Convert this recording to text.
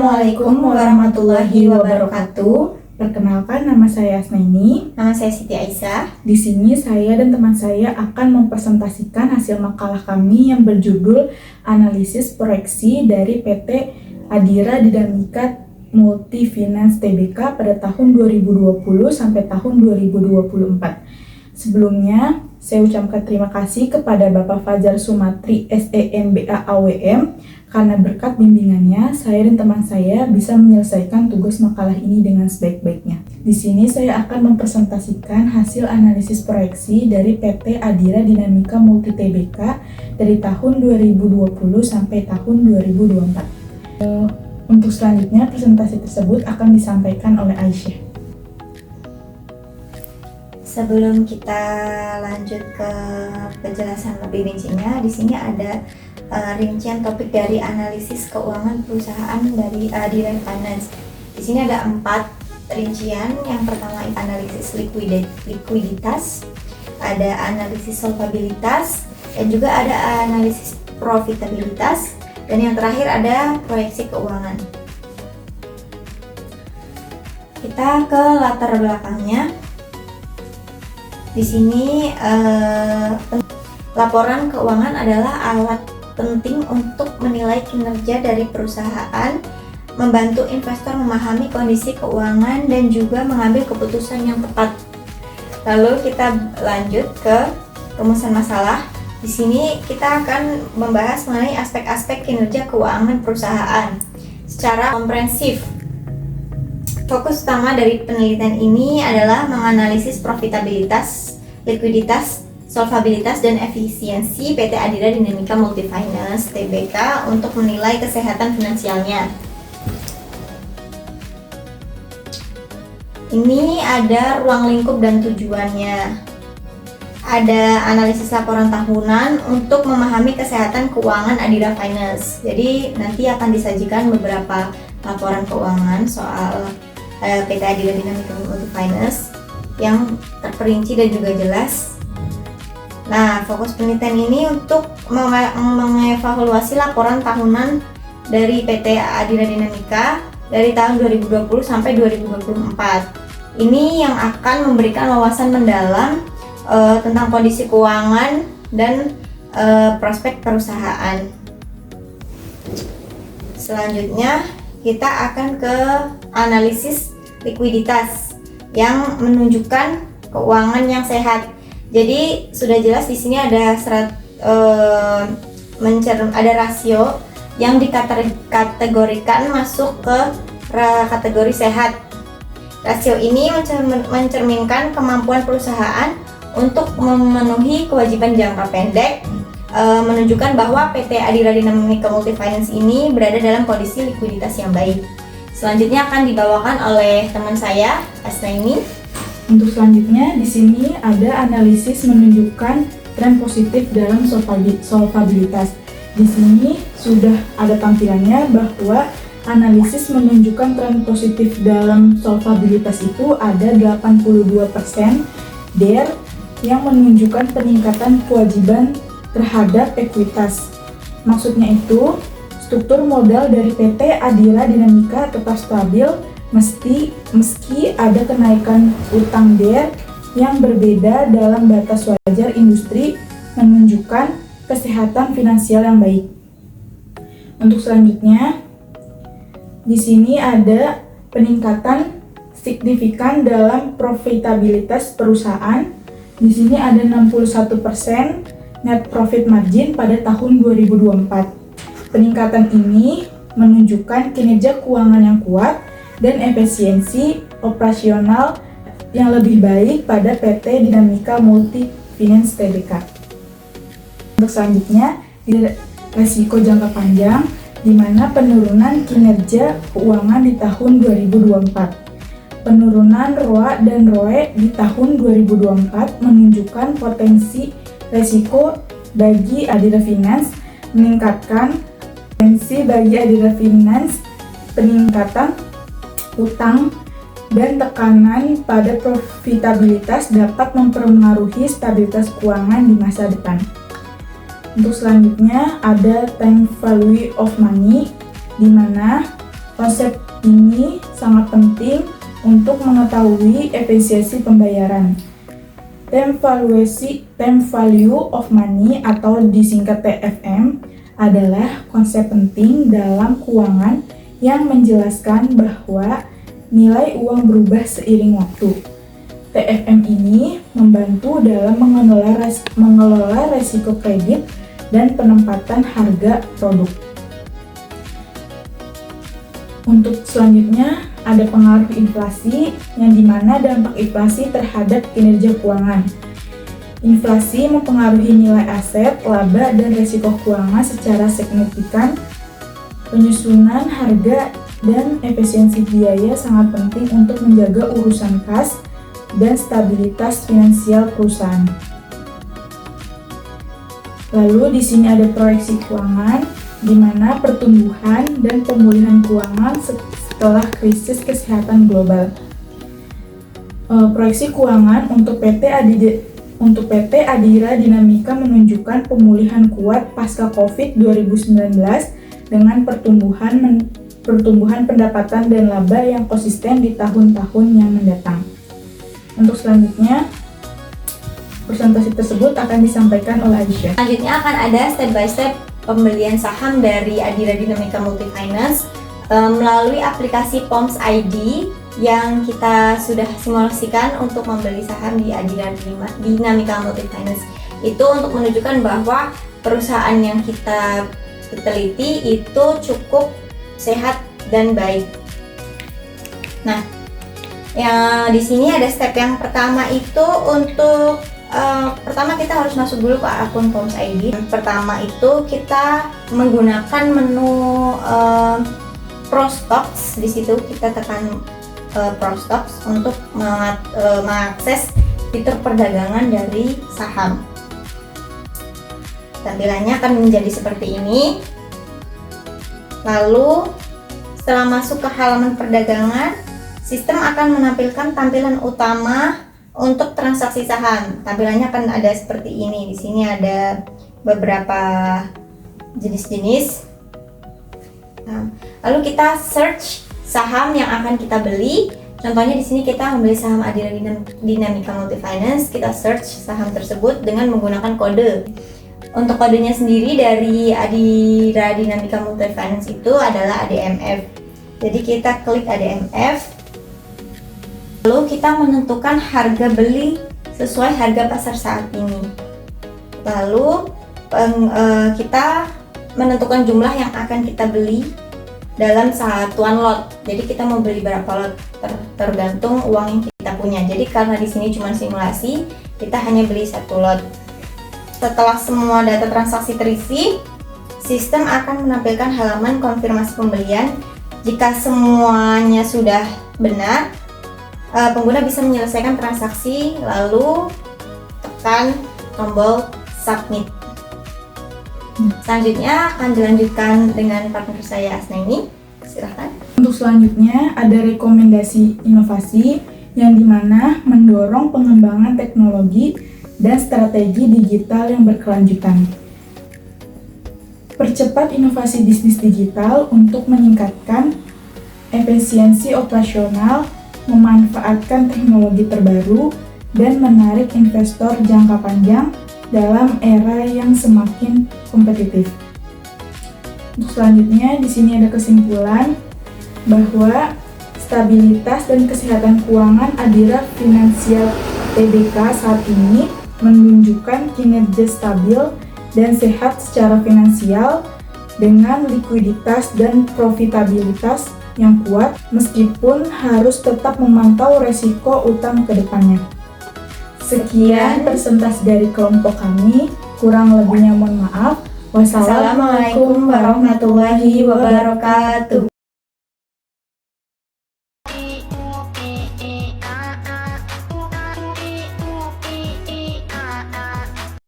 Assalamualaikum warahmatullahi wabarakatuh. Perkenalkan, nama saya Asnaini. Nama saya Siti Aisyah. Di sini saya dan teman saya akan mempresentasikan hasil makalah kami yang berjudul Analisis Proyeksi dari PT Adira Dinamika Multifinance Tbk pada tahun 2020 sampai tahun 2024. Sebelumnya, saya ucapkan terima kasih kepada Bapak Fajar Sumatri SEMBA AWM karena berkat bimbingannya, saya dan teman saya bisa menyelesaikan tugas makalah ini dengan sebaik-baiknya. Di sini saya akan mempresentasikan hasil analisis proyeksi dari PT Adira Dinamika Multi Tbk dari tahun 2020 sampai tahun 2024. Untuk selanjutnya, presentasi tersebut akan disampaikan oleh Aisyah. Sebelum kita lanjut ke penjelasan lebih rincinya, di sini ada rincian topik dari analisis keuangan perusahaan dari Adira Finance. Di sini ada 4 rincian. Yang pertama analisis likuiditas, ada analisis solvabilitas, dan juga ada analisis profitabilitas, dan yang terakhir ada proyeksi keuangan. Kita ke latar belakangnya. Di sini laporan keuangan adalah alat penting untuk menilai kinerja dari perusahaan, membantu investor memahami kondisi keuangan dan juga mengambil keputusan yang tepat. Lalu kita lanjut ke rumusan masalah. Di sini kita akan membahas mengenai aspek-aspek kinerja keuangan perusahaan secara komprehensif. Fokus utama dari penelitian ini adalah menganalisis profitabilitas, likuiditas, solvabilitas, dan efisiensi PT Adira Dinamika Multifinance Tbk untuk menilai kesehatan finansialnya. Ini ada ruang lingkup dan tujuannya. Ada analisis laporan tahunan untuk memahami kesehatan keuangan Adira Finance. Jadi nanti akan disajikan beberapa laporan keuangan soal PT Adira Dinamika Multifinance yang terperinci dan juga jelas. Nah, fokus penelitian ini untuk mengevaluasi laporan tahunan dari PT Adira Dinamika dari tahun 2020 sampai 2024. Ini yang akan memberikan wawasan mendalam tentang kondisi keuangan dan prospek perusahaan. Selanjutnya, kita akan ke analisis likuiditas yang menunjukkan keuangan yang sehat. Jadi sudah jelas di sini ada ada rasio yang dikategorikan masuk ke kategori sehat. Rasio ini mencerminkan kemampuan perusahaan untuk memenuhi kewajiban jangka pendek, menunjukkan bahwa PT Adira Dinamika Multifinance ini berada dalam kondisi likuiditas yang baik. Selanjutnya akan dibawakan oleh teman saya, Asnaini. Untuk selanjutnya, di sini ada analisis menunjukkan tren positif dalam solvabilitas. Di sini sudah ada tampilannya bahwa analisis menunjukkan tren positif dalam solvabilitas itu ada 82% DER yang menunjukkan peningkatan kewajiban terhadap ekuitas. Maksudnya itu, struktur modal dari PT Adira Dinamika tetap stabil meski ada kenaikan utang DER yang berbeda dalam batas wajar industri, menunjukkan kesehatan finansial yang baik. Untuk selanjutnya, di sini ada peningkatan signifikan dalam profitabilitas perusahaan. Di sini ada 61% net profit margin pada tahun 2024. Peningkatan ini menunjukkan kinerja keuangan yang kuat dan efisiensi operasional yang lebih baik pada PT Dinamika Multifinance Tbk. Untuk selanjutnya, risiko jangka panjang, di mana penurunan kinerja keuangan di tahun 2024. Penurunan ROA dan ROE di tahun 2024 menunjukkan potensi risiko bagi Adira Finance, meningkatkan potensi bagi Adira Finance, peningkatan utang dan tekanan pada profitabilitas dapat mempengaruhi stabilitas keuangan di masa depan. Untuk selanjutnya ada time value of money, di mana Konsep ini sangat penting untuk mengetahui efisiensi pembayaran. Time value of money atau disingkat TVM adalah konsep penting dalam keuangan yang menjelaskan bahwa nilai uang berubah seiring waktu. TVM ini membantu dalam mengelola resiko kredit dan penempatan harga produk. Untuk selanjutnya ada pengaruh inflasi, yang dimana dampak inflasi terhadap kinerja keuangan. Inflasi mempengaruhi nilai aset, laba, dan risiko keuangan secara signifikan. Penyusunan harga dan efisiensi biaya sangat penting untuk menjaga urusan kas dan stabilitas finansial perusahaan. Lalu di sini ada proyeksi keuangan, di mana pertumbuhan dan pemulihan keuangan setelah krisis kesehatan global. Proyeksi keuangan untuk PT Adira Dinamika menunjukkan pemulihan kuat pasca Covid 2019 dengan pertumbuhan pendapatan dan laba yang konsisten di tahun-tahun yang mendatang. Untuk selanjutnya, presentasi tersebut akan disampaikan oleh Aisyah. Selanjutnya akan ada step by step pembelian saham dari Adira Dinamika Multifinance melalui aplikasi POMS ID yang kita sudah simulasikan untuk membeli saham di Adira Dinamika Multifinance. Itu untuk menunjukkan bahwa perusahaan yang kita teliti itu cukup sehat dan baik. Nah, yang di sini ada step yang pertama itu untuk pertama kita harus masuk dulu ke akun POMS ID. Pertama itu kita menggunakan menu Prostox. Di situ kita tekan Prostox untuk mengakses fitur perdagangan dari saham. Tampilannya akan menjadi seperti ini. Lalu setelah masuk ke halaman perdagangan, sistem akan menampilkan tampilan utama untuk transaksi saham. Tampilannya akan ada seperti ini. Di sini ada beberapa jenis-jenis. Nah, lalu kita search saham yang akan kita beli. Contohnya di sini kita membeli saham Adira Dinamika Multifinance. Kita search saham tersebut dengan menggunakan kode. Untuk kodenya sendiri dari Adira Dinamika Multifinance itu adalah ADMF. Jadi kita klik ADMF. Lalu kita menentukan harga beli sesuai harga pasar saat ini. Lalu kita menentukan jumlah yang akan kita beli dalam satuan lot. Jadi kita mau beli berapa lot tergantung uang yang kita punya. Jadi karena di sini cuma simulasi, kita hanya beli satu lot. Setelah semua data transaksi terisi, sistem akan menampilkan halaman konfirmasi pembelian. Jika semuanya sudah benar, pengguna bisa menyelesaikan transaksi lalu tekan tombol submit. Selanjutnya akan dilanjutkan dengan partner saya Asnaini. Silahkan. Untuk selanjutnya ada rekomendasi inovasi yang dimana mendorong pengembangan teknologi dan strategi digital yang berkelanjutan. Percepat inovasi bisnis digital untuk meningkatkan efisiensi operasional, memanfaatkan teknologi terbaru, dan menarik investor jangka panjang dalam era yang semakin kompetitif. Untuk selanjutnya, di sini ada kesimpulan bahwa stabilitas dan kesehatan keuangan Adira Finansial Tbk saat ini menunjukkan kinerja stabil dan sehat secara finansial dengan likuiditas dan profitabilitas yang kuat, meskipun harus tetap memantau resiko utang ke depannya. Sekian presentasi dari kelompok kami, kurang lebihnya mohon maaf. Wassalamualaikum warahmatullahi wabarakatuh.